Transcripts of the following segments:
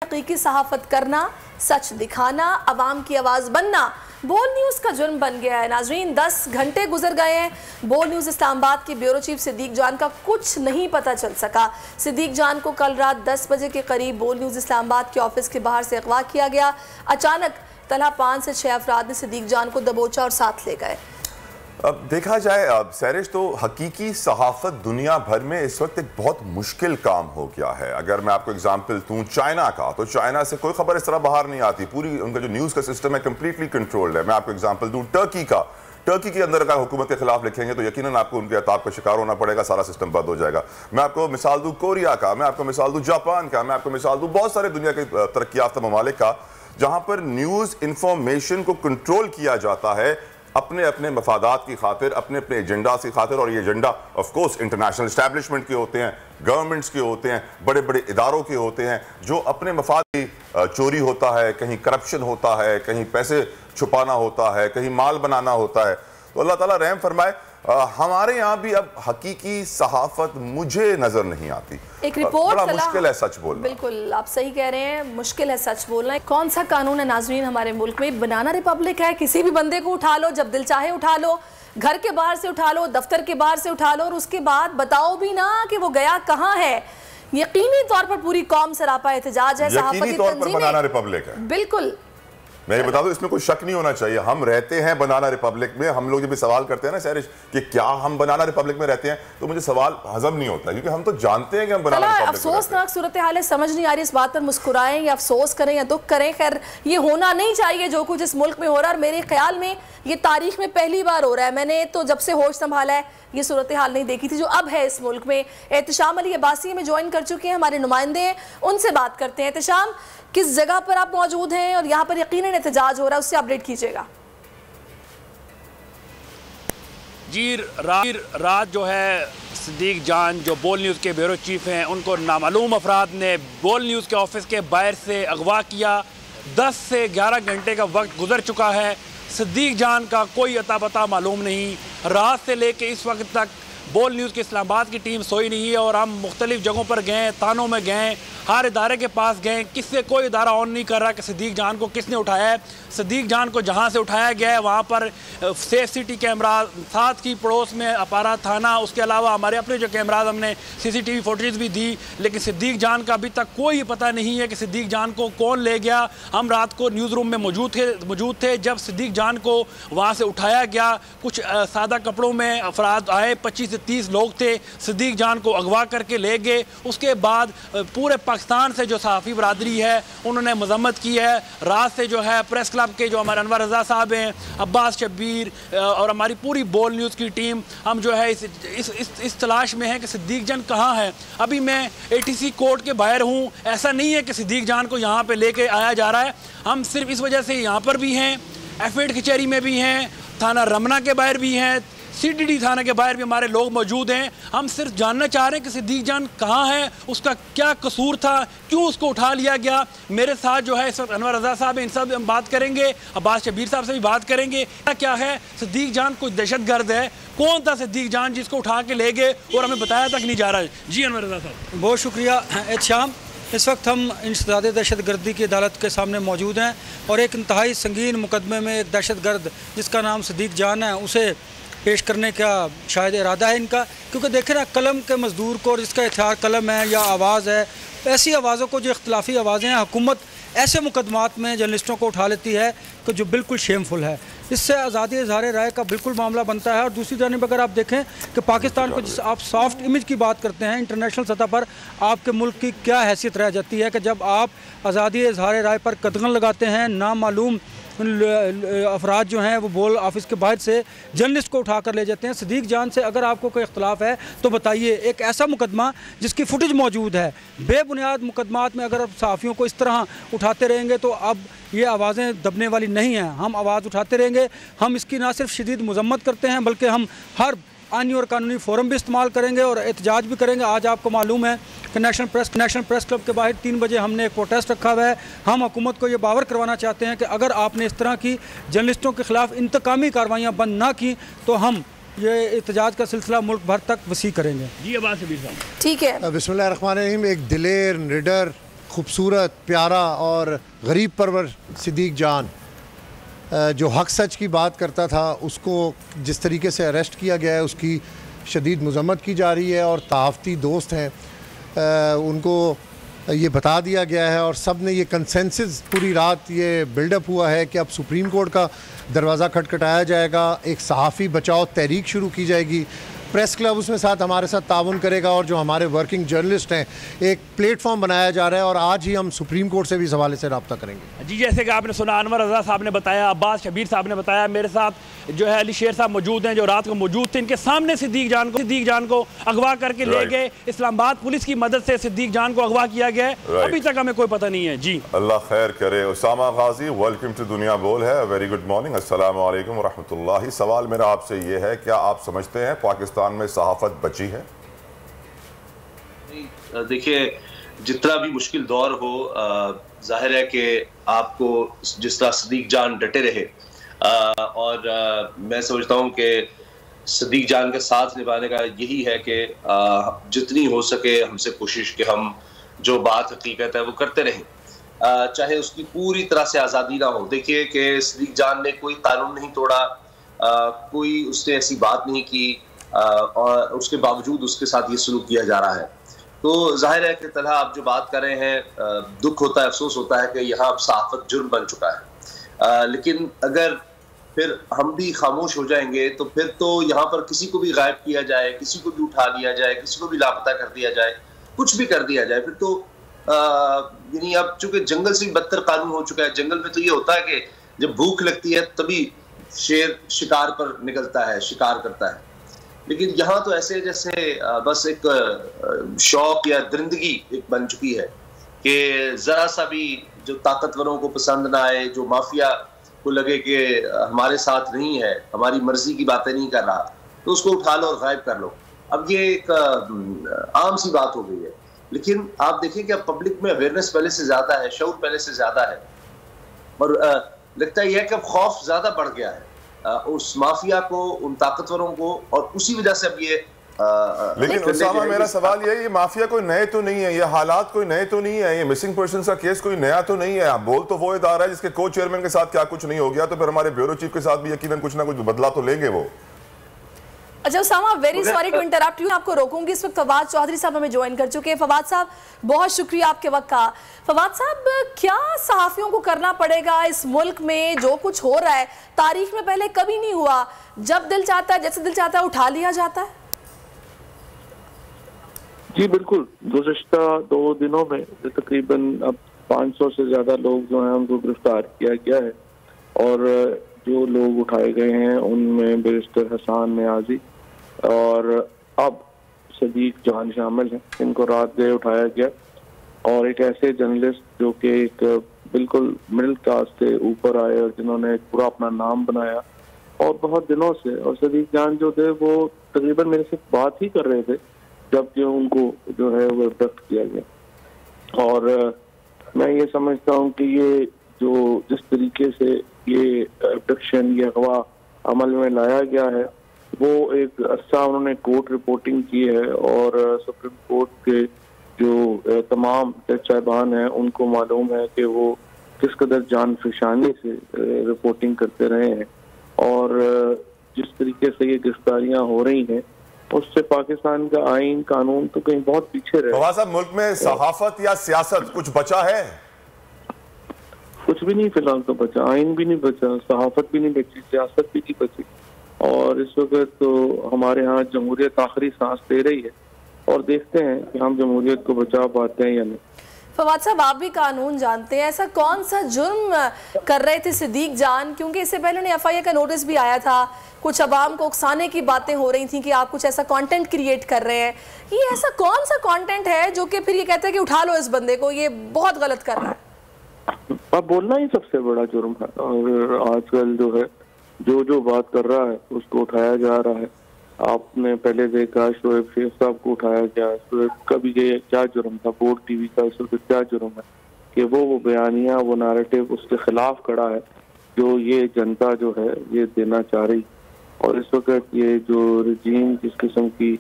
हकीकी सहाफत करना, सच दिखाना, अवाम की आवाज़ बनना बोल न्यूज़ का जुर्म बन गया है। नाजरीन, 10 घंटे गुजर गए हैं, बोल न्यूज़ इस्लामाबाद के ब्यूरो चीफ सिद्दीक जान का कुछ नहीं पता चल सका। सिद्दीक जान को कल रात 10 बजे के करीब बोल न्यूज़ इस्लामाबाद के ऑफिस के बाहर से अगवा किया गया। अचानक तला 5 से 6 अफराद ने सिद्दीक जान को दबोचा और साथ ले गए। अब देखा जाए सैरिश, तो हकीकी सहाफत दुनिया भर में इस वक्त एक बहुत मुश्किल काम हो गया है। अगर मैं आपको एग्जांपल दूं चाइना का, तो चाइना से कोई खबर इस तरह बाहर नहीं आती, पूरी उनका जो न्यूज़ का सिस्टम है कम्प्लीटली कंट्रोल्ड है। मैं आपको एग्जांपल दूं टर्की का, टर्की के अंदर अगर हुकूमत के खिलाफ लिखेंगे तो यकीनन आपको उनके अताब का शिकार होना पड़ेगा, सारा सिस्टम बंद हो जाएगा। मैं आपको मिसाल दूं कोरिया का, मैं आपको मिसाल दूं जापान का, मैं आपको मिसाल दूं बहुत सारे दुनिया के तरक्की याफ्ता ममालिक का, जहां पर न्यूज़ इंफॉर्मेशन को कंट्रोल किया जाता है अपने अपने मफादात की खातिर, अपने अपने एजेंडा की खातिर। और ये agenda of course international establishment के होते हैं, गवर्नमेंट्स के होते हैं, बड़े बड़े इदारों के होते हैं, जो अपने मफाद की चोरी होता है, कहीं करप्शन होता है, कहीं पैसे छुपाना होता है, कहीं माल बनाना होता है। तो अल्लाह ताला रहम फरमाए, हमारे यहाँ भी अब हकीकी सहाफत मुझे नजर नहीं आती। एक रिपोर्ट बड़ा मुश्किल है सच बोलना। बिल्कुल आप सही कह रहे हैं, मुश्किल है सच बोलना। कौन सा कानून है नाजरीन हमारे मुल्क में? बनाना रिपब्लिक है, किसी भी बंदे को उठा लो, जब दिल चाहे उठा लो, घर के बाहर से उठा लो, दफ्तर के बाहर से उठा लो, और उसके बाद बताओ भी ना कि वो गया कहाँ है। यकीनी तौर पर पूरी कौम सरापा एहतजाज है, यकीनी तौर पर बनाना रिपब्लिक है। बिल्कुल, मैं ये बता दूं, इसमें कोई शक नहीं होना चाहिए। हम रहते हैं बनाना रिपब्लिक में। हम लोग जब भी सवाल करते हैं ना सैरिश कि क्या हम बनाना रिपब्लिक में रहते हैं, तो मुझे सवाल हजम नहीं होता, क्योंकि हम तो जानते हैं कि हम बनाना रिपब्लिक में रहते हैं। अफसोसनाक सूरत हाल है, समझ नहीं आ रही इस बात पर मुस्कुराएं या अफसोस करें या दुख करें। खैर, ये होना नहीं चाहिए जो कुछ इस मुल्क में हो रहा है, और मेरे ख्याल में ये तारीख में पहली बार हो रहा है। मैंने तो जब से होश संभाला है ये सूरत हाल नहीं देखी थी जो अब है इस मुल्क में। एहतशाम अली अब्बासी में ज्वाइन कर चुके हैं, हमारे नुमाइंदे हैं, उनसे बात करते हैं। एहतशाम, किस जगह पर आप मौजूद हैं और यहाँ पर यकीनन एहतजाज हो रहा है, उससे अपडेट कीजिएगा। जी, रात जो है सिद्दीक जान जो बोल न्यूज़ के ब्यूरो चीफ हैं, उनको नामालूम अफराद ने बोल न्यूज़ के ऑफिस के बाहर से अगवा किया। 10 से 11 घंटे का वक्त गुजर चुका है, सिद्दीक जान का कोई अता पता मालूम नहीं। रात से लेके इस वक्त तक बोल न्यूज़ के इस्लामाबाद की टीम सोई नहीं है, और हम मुख्तलिफ जगहों पर गए, थानों में गए, हर इदारे के पास गए, किससे कोई इदारा ऑन नहीं कर रहा कि सिद्दीक जान को किसने उठाया है। सिद्दीक जान को जहाँ से उठाया गया है वहाँ पर सेफ सिटी कैमरा, साथ ही पड़ोस में अपारा थाना, उसके अलावा हमारे अपने जो कैमराज हमने CCTV फुटेज भी दी, लेकिन सिद्दीक जान का अभी तक कोई पता नहीं है कि सिद्दीक जान को कौन ले गया। हम रात को न्यूज़ रूम में मौजूद थे जब सिद्दीक जान को वहाँ से उठाया गया। कुछ सादा कपड़ों में अफराद आए, 25 से 30 लोग थे, सिद्दीक जान को अगवा करके ले गए। उसके बाद पूरे पाकिस्तान से जो सहाफ़ी बरादरी है उन्होंने मजम्मत की है। रात से जो है प्रेस क्लब के जो हमारे अनवर रज़ा साहब हैं, अब्बास शब्बीर और हमारी पूरी बोल न्यूज़ की टीम, हम जो है इस तलाश में है कि सिद्दीक जान कहाँ है। अभी मैं ATC कोर्ट के बाहर हूँ। ऐसा नहीं है कि सिद्दीक जान को यहाँ पे लेके आया जा रहा है, हम सिर्फ इस वजह से यहाँ पर भी हैं, F8 कचहरी में भी हैं, थाना रमना के बाहर भी हैं, CDD थाना के बाहर भी हमारे लोग मौजूद हैं। हम सिर्फ जानना चाह रहे हैं कि सिद्दीक जान कहाँ है, उसका क्या कसूर था, क्यों उसको उठा लिया गया। मेरे साथ जो है इस वक्त अनवर रज़ा साहब हैं, इनसे भी हम बात करेंगे, अब्बास शब्बीर साहब से भी बात करेंगे। क्या है सिद्दीक जान कोई दहशतगर्द है? कौन था सिद्दीक जान जिसको उठा के ले गए और हमें बताया तक नहीं जा रहा है? जी अनवर रज़ा साहब, बहुत शुक्रिया। एहतशाम, इस वक्त हम इंसदाद दहशतगर्दी की अदालत के सामने मौजूद हैं, और एक इंतहाई संगीन मुकदमे में एक दहशतगर्द जिसका नाम सिद्दीक जान है उसे पेश करने का शायद इरादा है इनका। क्योंकि देखें ना, कलम के मज़दूर को, और जिसका इख्तियार कलम है या आवाज़ है, ऐसी आवाज़ों को जो इख्तलाफी आवाज़ें हैं, हुकूमत ऐसे मुकदमात में जर्नलिस्टों को उठा लेती है कि जो बिल्कुल शेमफुल है। इससे आज़ादी इज़हार राय का बिल्कुल मामला बनता है। और दूसरी जानिब अगर आप देखें कि पाकिस्तान को जिस आप सॉफ्ट इमेज की बात करते हैं, इंटरनेशनल सतह पर आपके मुल्क की क्या हैसियत रह जाती है कि जब आप आज़ादी इज़हार राय पर कदगन लगाते हैं, नामालूम अफराद जो हैं वो बोल ऑफिस के बाहर से जर्नलिस्ट को उठा कर ले जाते हैं। सिद्दीक जान से अगर आपको कोई इख्तलाफ है तो बताइए। एक ऐसा मुकदमा जिसकी फुटेज मौजूद है, बेबुनियाद मुकदमात में अगर आप सहाफ़ियों को इस तरह उठाते रहेंगे तो अब ये आवाज़ें दबने वाली नहीं हैं। हम आवाज़ उठाते रहेंगे, हम इसकी ना सिर्फ शदीद मजम्मत करते हैं बल्कि हम हर आईनी और कानूनी फोरम भी इस्तेमाल करेंगे और एहतजाज भी करेंगे। आज आपको मालूम है कि नेशनल प्रेस क्लब के बाहर 3 बजे हमने एक प्रोटेस्ट रखा हुआ है। हम हुकूमत को ये बावर करवाना चाहते हैं कि अगर आपने इस तरह की जर्नलिस्टों के खिलाफ इंतकामी कार्रवाइयाँ बंद ना की तो हम ये एहतजाज का सिलसिला मुल्क भर तक वसी करेंगे। जी अब्बास शब्बीर साहब, ठीक है। बिस्मिल्लाहिर्रहमानिर्रहीम। एक दिलेर, निडर खूबसूरत, प्यारा और गरीब परवर सिद्दीक जान जो हक सच की बात करता था, उसको जिस तरीके से अरेस्ट किया गया है उसकी शदीद मज़म्मत की जा रही है। और तहाफ़ती दोस्त हैं, उनको ये बता दिया गया है और सब ने ये कंसेंसस पूरी रात ये बिल्डअप हुआ है कि अब सुप्रीम कोर्ट का दरवाज़ा खटखटाया जाएगा, एक सहाफ़ी बचाओ तहरीक शुरू की जाएगी, प्रेस क्लब उसमें साथ हमारे साथ ताउन करेगा और जो हमारे वर्किंग जर्नलिस्ट हैं एक प्लेटफॉर्म बनाया जा रहा है और आज ही हम सुप्रीम कोर्ट से भी इस हवाले से रब्ता करेंगे। जी, जैसे कि आपने सुना, अनवर रज़ा साहब ने बताया, अब्बास शबीर साहब ने बताया, मेरे साथ जो है अली शेर साहब मौजूद हैं जो रात को मौजूद थे। इनके सामने सिद्दीक जान को अगवा करके ले गए। इस्लामाबाद पुलिस की मदद से सिद्दीक जान को अगवा किया गया है। अभी तक हमें कोई पता नहीं है। जी, अल्लाह खैर करे। उसामा गाजी, वेलकम टू दुनिया बोल है। वेरी गुड मॉर्निंग, अस्सलाम वालेकुम रहमतुल्लाहि। सवाल मेरा आपसे ये है, क्या आप समझते हैं पाकिस्तान में सहाफत बची है? देखिए, जितना भी मुश्किल दौर हो, जाहिर है कि आपको जिस तरह सिद्दीक जान डटे रहे और मैं समझता हूं कि सिद्दीक जान के साथ निभाने का यही है कि जितनी हो सके हमसे कोशिश कि हम जो बात हकीकत है वो करते रहें, चाहे उसकी पूरी तरह से आज़ादी ना हो। देखिए कि सिद्दीक जान ने कोई कानून नहीं तोड़ा, कोई उसने ऐसी बात नहीं की और उसके बावजूद उसके साथ ये सलूक किया जा रहा है। तो जाहिर है कि तलहा आप जो बात कर रहे हैं, दुख होता है, अफसोस होता है कि यहाँ अब सहाफत जुर्म बन चुका है। लेकिन अगर फिर हम भी खामोश हो जाएंगे तो फिर तो यहाँ पर किसी को भी गायब किया जाए, किसी को भी उठा लिया जाए, किसी को भी लापता कर दिया जाए, कुछ भी कर दिया जाए, फिर तो यानी अब चूंकि जंगल से बदतर कानून हो चुका है। जंगल में तो ये होता है कि जब भूख लगती है तभी शेर शिकार पर निकलता है, शिकार करता है। लेकिन यहाँ तो ऐसे जैसे बस एक शौक या दरिंदगी एक बन चुकी है कि जरा सा भी जो ताकतवरों को पसंद ना आए, जो माफिया को लगे कि हमारे साथ नहीं है, हमारी मर्जी की बातें नहीं कर रहा, तो उसको उठा लो और गायब कर लो। अब ये एक आम सी बात हो गई है। लेकिन आप देखिए कि अब पब्लिक में अवेयरनेस पहले से ज्यादा है, शऊर पहले से ज्यादा है और लगता यह है कि अब खौफ ज्यादा बढ़ गया है उस माफिया को, उन ताकतवरों को, और उसी वजह से अब ये लेकिन उसामा, मेरा सवाल ये माफिया कोई नए तो नहीं है, ये हालात कोई नए तो नहीं है, ये मिसिंग पर्सन का केस कोई नया तो नहीं है। बोल तो वो इदारा है जिसके को चेयरमैन के साथ क्या कुछ नहीं हो गया, तो फिर हमारे ब्यूरो चीफ के साथ भी यकीनन कुछ ना कुछ बदला तो लेंगे वो। अच्छा Usama, very sorry to interrupt you, आपको रोकूंगी। इस वक्त फवाद चौधरी साहब हमें ज्वाइन कर चुके हैं। फवाद साहब, बहुत शुक्रिया आपके वक्त का। फवाद साहब, क्या सहाफियों को करना पड़ेगा इस मुल्क में? जो कुछ हो रहा है तारीख में पहले कभी नहीं हुआ, जब दिल चाहता है, जैसे दिल चाहता है उठा लिया जाता है। जी बिल्कुल, गुज़िश्ता 2 दिनों में तकरीबन अब 500 से ज्यादा लोग जो हैं उनको गिरफ्तार किया गया है और जो लोग उठाए गए हैं उनमें बैरिस्टर हसन नियाजी और अब सिद्दीक जान शामिल हैं। इनको रात गए उठाया गया और एक ऐसे जर्नलिस्ट जो कि एक बिल्कुल मिडिल क्लास से ऊपर आए और जिन्होंने एक पूरा अपना नाम बनाया और बहुत दिनों से, और सिद्दीक जान जो थे वो तकरीबन मेरे से बात ही कर रहे थे जबकि उनको जो है वो अब्डक्ट किया गया। और मैं ये समझता हूँ कि ये जो जिस तरीके से ये अब्डक्शन, ये अगवा अमल में लाया गया है, वो एक अर्सा उन्होंने कोर्ट रिपोर्टिंग की है और सुप्रीम कोर्ट के जो तमाम जज साहिबान हैं उनको मालूम है कि वो किस कदर जान फिशानी से रिपोर्टिंग करते रहे हैं और जिस तरीके से ये गिरफ्तारियां हो रही हैं उससे पाकिस्तान का आईन कानून तो कहीं बहुत पीछे रहे। फवाद साहब, मुल्क में सहाफत या सियासत कुछ बचा है? कुछ भी नहीं फिलहाल तो बचा, आइन भी नहीं बचा, सहाफत भी नहीं बची, सियासत भी नहीं बची और इस वक्त तो हमारे यहाँ जमहूरियत आखिरी सांस ले रही है और देखते हैं कि हम जमहूरियत को बचा पाते हैं या नहीं। फवाद साहब, आप भी कानून जानते हैं, ऐसा कौन सा जुर्म कर रहे थे सिद्दीक जान? क्योंकि इससे पहले उन्हें FIA का नोटिस भी आया था, कुछ अवाम को उकसाने की बातें हो रही थी कि आप कुछ ऐसा कंटेंट क्रिएट कर रहे हैं। ये ऐसा कौन सा कंटेंट है जो कि फिर ये कहते हैं कि उठा लो इस बंदे को, ये बहुत गलत कर रहा है? अब बोलना ही सबसे बड़ा जुर्म है और आजकल जो है जो बात कर रहा है उसको उठाया जा रहा है। आपने पहले देखा शोएब शेख साहब को उठाया गया, शोएब का भी ये क्या जुर्म था, बोर्ड टीवी का इस वक्त क्या जुर्म है कि वो बयानिया, वो नैरेटिव उसके खिलाफ खड़ा है जो ये जनता जो है ये देना चाह रही। और इस वक्त ये जो रजीम जिस किस्म की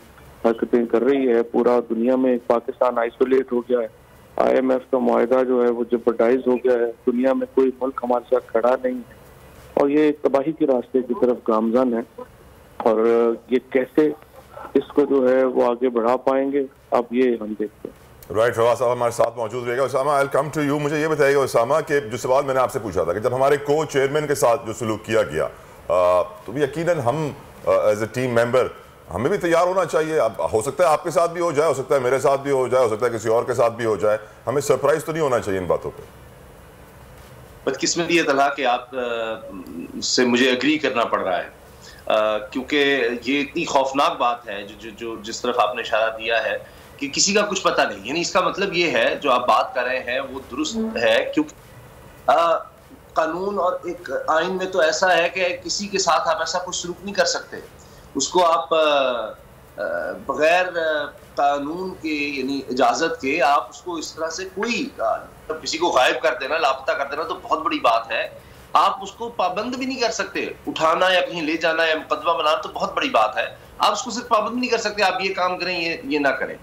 हरकतें कर रही है, पूरा दुनिया में पाकिस्तान आइसोलेट हो गया है IMF का मुआहदा जो है वो जेपरडाइज हो गया है, दुनिया में कोई मुल्क हमारे साथ खड़ा नहीं है और ये तबाही के रास्ते की तरफ गामजन है। और ये कैसे इसको जो है वो आगे बढ़ा पाएंगे, अब ये हम देखते हैं। राइट, फवाद साहब हमारे साथ मौजूद रहेगा। Usama, I will come to you. मुझे ये बताइएगा उसामा कि जो सवाल मैंने आपसे पूछा था कि जब हमारे को चेयरमैन के साथ जो सलूक किया गया, तो यकीनन हम एज ए टीम मेंबर हमें भी तैयार होना चाहिए। अब हो सकता है आपके साथ भी हो जाए, हो सकता है मेरे साथ भी हो जाए, हो सकता है किसी और के साथ भी हो जाए, हमें सरप्राइज तो नहीं होना चाहिए इन बातों पे। बदकिस्मती तला कि आप से मुझे एग्री करना पड़ रहा है, क्योंकि ये इतनी खौफनाक बात है जो जिस तरफ आपने इशारा दिया है कि किसी का कुछ पता नहीं। यानी इसका मतलब ये है जो आप बात कर रहे हैं वो दुरुस्त है, क्योंकि कानून और एक आइन में तो ऐसा है कि किसी के साथ आप ऐसा कुछ सलूक नहीं कर सकते। उसको आप बगैर कानून के यानी इजाजत के आप उसको इस तरह से कोई किसी को गायब कर देना, लापता कर देना तो बहुत बड़ी बात है। आप उसको पाबंद भी नहीं कर सकते, उठाना या कहीं ले जाना या मुकदमा बनाना तो बहुत बड़ी बात है। आप उसको सिर्फ पाबंद नहीं कर सकते, आप ये काम करें ये ना करें।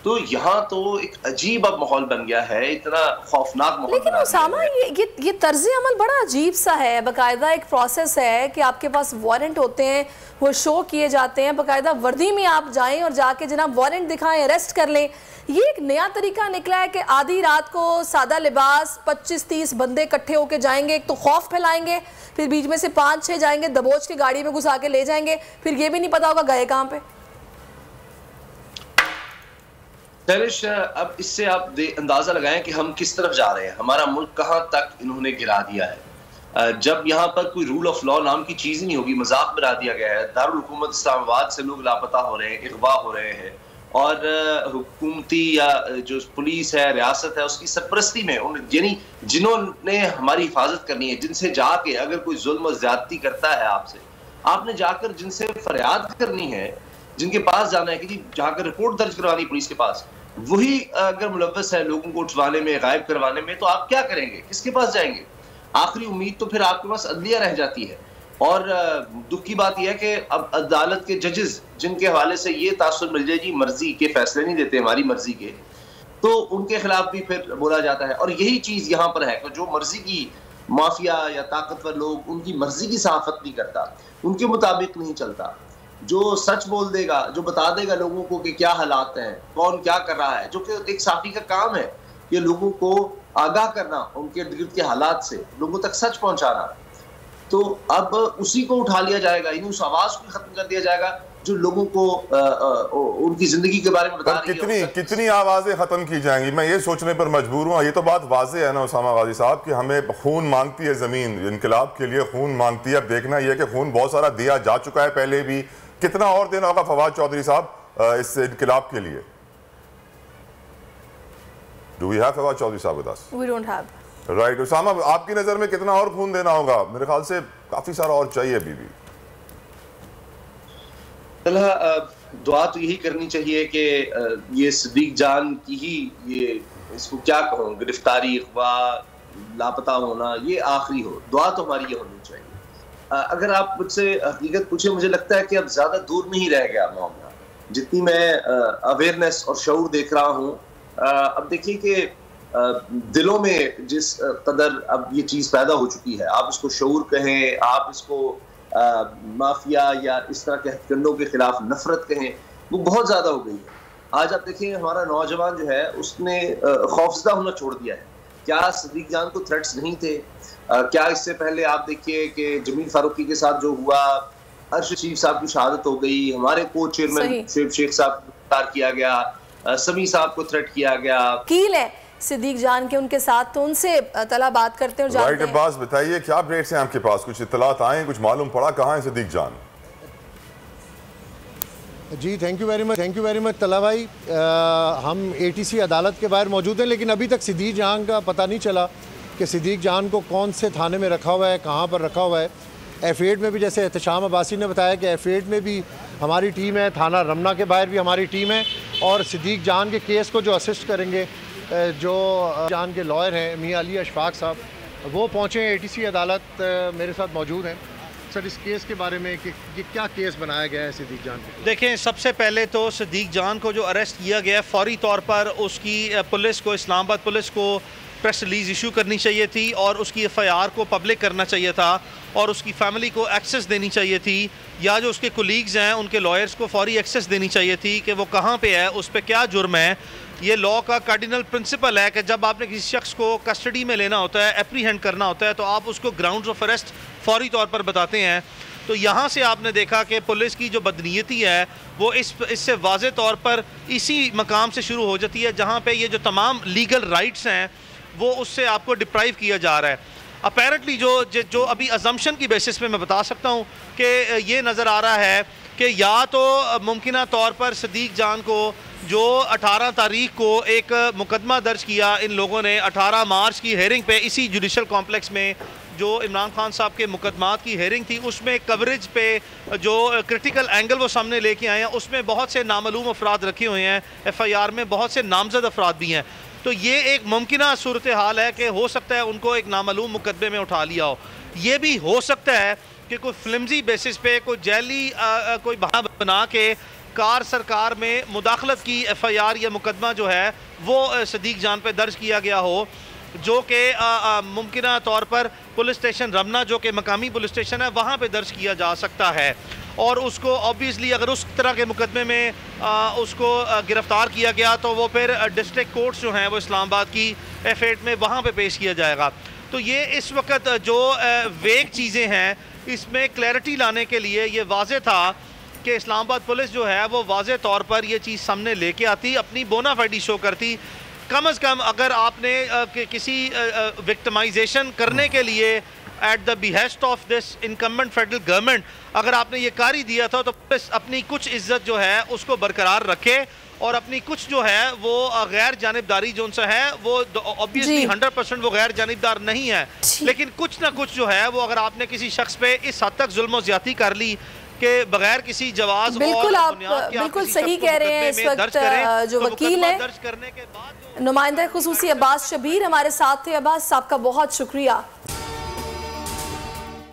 तो यहाँ तो एक अजीब अब माहौल बन गया है, इतना खौफनाक माहौल। लेकिन उसामा ये तर्ज अमल बड़ा अजीब सा है। बाकायदा एक प्रोसेस है कि आपके पास वारंट होते हैं, वो शो किए जाते हैं, बाकायदा वर्दी में आप जाएं और जाके जनाब वारंट दिखाएं, अरेस्ट कर लें। ये एक नया तरीका निकला है कि आधी रात को सादा लिबास 25-30 बंदे इकट्ठे होके जाएंगे, एक तो खौफ फैलाएंगे, फिर बीच में से 5-6 जाएंगे, दबोच के गाड़ी में घुसा के ले जाएंगे, फिर ये भी नहीं पता होगा गए कहाँ पे। सरिश, अब इससे आप अंदाजा लगाएं कि हम किस तरफ जा रहे हैं, हमारा मुल्क कहां तक इन्होंने गिरा दिया है। जब यहाँ पर कोई रूल ऑफ लॉ नाम की चीज ही नहीं होगी, मजाक बना दिया गया है। दारुल हुकूमत इस्लामाबाद से लोग लापता हो रहे हैं, अगवा हो रहे हैं, और हुकूमती या जो पुलिस है, रियासत है, उसकी सरपरस्ती में यानी जिन्होंने हमारी हिफाजत करनी है, जिनसे जाके अगर कोई जुल्म और ज्यादती करता है आपसे, आपने जाकर जिनसे फरियाद करनी है, जिनके पास जाना है कि जी जाकर रिपोर्ट दर्ज करवानी पुलिस के पास, वही अगर मुलव्वस है लोगों को उठवाने में, गायब करवाने में, तो आप क्या करेंगे, किसके पास जाएंगे? आखिरी उम्मीद तो फिर आपके पास अदलिया रह जाती है। और दुख की बात यह है कि अब अदालत के जजेस जिनके हवाले से ये तासुर मिल जाए जी मर्जी के फैसले नहीं देते, हमारी मर्जी के, तो उनके खिलाफ भी फिर बोला जाता है। और यही चीज यहाँ पर है कि जो मर्जी की माफिया या ताकतवर लोग उनकी मर्जी की सहाफत नहीं करता, उनके मुताबिक नहीं चलता, जो सच बोल देगा, जो बता देगा लोगों को कि क्या हालात हैं, कौन क्या कर रहा है, जो कि एक साफी का काम है कि लोगों को आगाह करना, उनके इर्द गिर्द के हालात से लोगों तक सच पहुंचाना। तो अब उसी को उठा लिया जाएगा, यानी उस आवाज को खत्म कर दिया जाएगा जो लोगों को उनकी जिंदगी के बारे में बता रही है। कितनी आवाजें खत्म की जाएंगी, मैं ये सोचने पर मजबूर हूँ। ये तो बात वाज़ेह है ना उसामा गाजी साहब कि हमें खून मांगती है जमीन, इनकलाब के लिए खून मांगती है। अब देखना यह कि खून बहुत सारा दिया जा चुका है पहले भी, कितना और देना होगा फवाद चौधरी साहब इस इनकलाब के लिए? Do we have Fawad Chaudhary साहब with us? We don't have. Right, Usama आपकी नजर में कितना और खून देना होगा? मेरे ख्याल से काफी सारा और चाहिए अभी भी। दुआ तो यही करनी चाहिए कि ये सदीक जान की ही ये इसको क्या कहूँ, गिरफ्तारी, अगवा, लापता होना, ये आखिरी हो। दुआ तो हमारी ये होनी चाहिए। अगर आप मुझसे हकीकत पूछे, मुझे लगता है कि अब ज्यादा दूर नहीं रह गया मामला। जितनी मैं अवेयरनेस और शऊर देख रहा हूँ, अब देखिए कि दिलों में जिस कदर अब ये चीज पैदा हो चुकी है, आप इसको शऊर कहें, आप इसको माफिया या इस तरह के हथकंडों के खिलाफ नफरत कहें, वो बहुत ज्यादा हो गई है। आज आप देखिए हमारा नौजवान जो है उसने खौफजदा होना छोड़ दिया है। क्या सदीक जान को थ्रेट्स नहीं थे? क्या इससे पहले आप देखिए कि जमील फारूकी के साथ जो हुआ, अर्शद शरीफ साहब की शहादत हो गई, हमारे को चेयरमैन शुएब शेख साहब को गिरफ्तार किया गया, समी साहब को थ्रेट किया गया। कील है सिद्दीक जान के उनके साथ, तो उनसे तला बात करते हैं और जानते हैं। अब्बास बताइए क्या अपडेट्स हैं आपके पास? कुछ इत्तलात आए, कुछ मालूम पड़ा, कहाँ है सिद्दीक जान? जी थैंक यू वेरी मच तला भाई। हम ATC अदालत के बाहर मौजूद हैं, लेकिन अभी तक सिद्दीक जान का पता नहीं चला कि सिद्दीक जान को कौन से थाने में रखा हुआ है, कहाँ पर रखा हुआ है। F8 में भी, जैसे एहतशाम अब्बासी ने बताया कि F8 में भी हमारी टीम है, थाना रमना के बाहर भी हमारी टीम है, और सिद्दीक जान के केस को जो असिस्ट करेंगे, जो जान के लॉयर हैं मियां अली अशफाक साहब, वो पहुँचे ATC अदालत, मेरे साथ मौजूद हैं। सर इस केस के बारे में कि क्या केस बनाया गया है सिद्दीक जान को? देखें, सबसे पहले तो सिद्दीक जान को जो अरेस्ट किया गया है, फौरी तौर पर उसकी पुलिस को, इस्लामाबाद पुलिस को प्रेस रिलीज़ इशू करनी चाहिए थी और उसकी FIR को पब्लिक करना चाहिए था और उसकी फैमिली को एक्सेस देनी चाहिए थी, या जो उसके कोलीग्स हैं उनके लॉयर्स को फौरी एक्सेस देनी चाहिए थी कि वो कहाँ पे है, उस पर क्या जुर्म है। ये लॉ का कार्डिनल प्रिंसिपल है कि जब आपने किसी शख्स को कस्टडी में लेना होता है, एप्रीहेंड करना होता है, तो आप उसको ग्राउंड्स ऑफ अरेस्ट फौरी तौर पर बताते हैं। तो यहाँ से आपने देखा कि पुलिस की जो बदनीयती है वो इससे वाज़े तौर पर इसी मकाम से शुरू हो जाती है जहाँ पे ये जो तमाम लीगल राइट्स हैं वो उससे आपको डिप्राइव किया जा रहा है। अपेरेंटली जो अभी अजम्पशन की बेसिस पे मैं बता सकता हूँ कि ये नज़र आ रहा है कि या तो मुमकिन तौर पर सिद्दीक जान को जो 18 तारीख को एक मुकदमा दर्ज किया इन लोगों ने, 18 मार्च की हेयरिंग पे इसी जुडिशल कॉम्प्लेक्स में जो इमरान खान साहब के मुकदमात की हेयरिंग थी, उसमें कवरेज पे जो क्रिटिकल एंगल वो सामने लेके आए हैं, उसमें बहुत से नामालूम अफराद रखे हुए हैं, FIR में बहुत से नामजद अफराद भी हैं। तो ये एक मुमकिन सूरत हाल है कि हो सकता है उनको एक नामालूम मुकदमे में उठा लिया हो। ये भी हो सकता है कि कोई फ्लिमजी बेसिस पे कोई जैली कोई बहाना बना के कार सरकार में मुदाखलत की FIR या मुकदमा जो है वो सिद्दीक जान पे दर्ज किया गया हो, जो कि मुमकिन तौर पर पुलिस स्टेशन रमना जो कि मकामी पुलिस स्टेशन है वहाँ पे दर्ज किया जा सकता है। और उसको ऑब्वियसली अगर उस तरह के मुकदमे में उसको गिरफ़्तार किया गया तो वो फिर डिस्ट्रिक्ट कोर्ट्स जो हैं वो इस्लामाबाद की F8 में वहाँ पे पेश किया जाएगा। तो ये इस वक्त जो वेग चीज़ें हैं इसमें क्लैरिटी लाने के लिए ये वाज़े था कि इस्लामाबाद पुलिस जो है वो वाज़े तौर पर ये चीज़ सामने लेके आती, अपनी बोनाफाइडी शो करती। कम अज़ कम अगर आपने किसी विक्टिमाइजेशन करने के लिए at the behest of this incumbent federal government अगर आपने ये कर ही दिया था तो पुलिस अपनी कुछ इज्जत जो है उसको बरकरार रखे और अपनी कुछ जो है वो गैर जानिबदारी जो उनसे है वो ऑब्वियसली 100% वो गैर जानिबदार नहीं है, लेकिन कुछ ना कुछ जो है वो अगर आपने किसी शख्स पे इस हद तक जुल्म ज्यादती कर ली कि बगैर किसी जवाब बिल्कुल आप बिल्कुल सही कह रहे हैं। इस वक्त जो वकील है दर्ज करने के बाद नुमाइंदा खुसूसी अब्बास शबीर हमारे साथ थे। अब्बास साहब का बहुत शुक्रिया।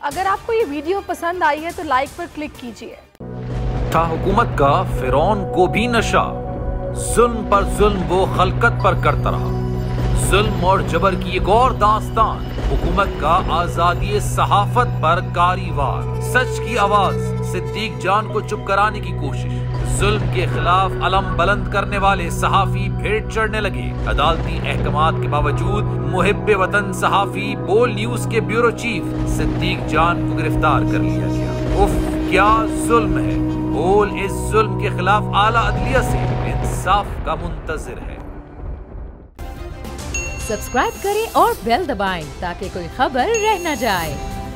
अगर आपको ये वीडियो पसंद आई है तो लाइक पर क्लिक कीजिए। था हुकूमत का फिरौन को भी नशा, जुल्म पर जुल्म वो खलकत पर करता रहा। जुल्म और जबर की एक और दास्तान, हुकूमत का आजादी सहाफत पर कारीवार। सच की आवाज, सिद्दीक जान को चुप कराने की कोशिश। जुल्म के खिलाफ अलम बुलंद करने वाले सहाफी भेंट चढ़ने लगे। अदालती अहकामात के बावजूद मुहिब्बे वतन सहाफी बोल न्यूज के ब्यूरो चीफ सिद्दीक जान को गिरफ्तार कर लिया गया। उफ, क्या जुल्म है। बोल इस जुल्म के खिलाफ आला अदलिया से इंसाफ का मुंतजिर है। सब्सक्राइब करें और बेल दबाएं ताकि कोई खबर रह न जाए।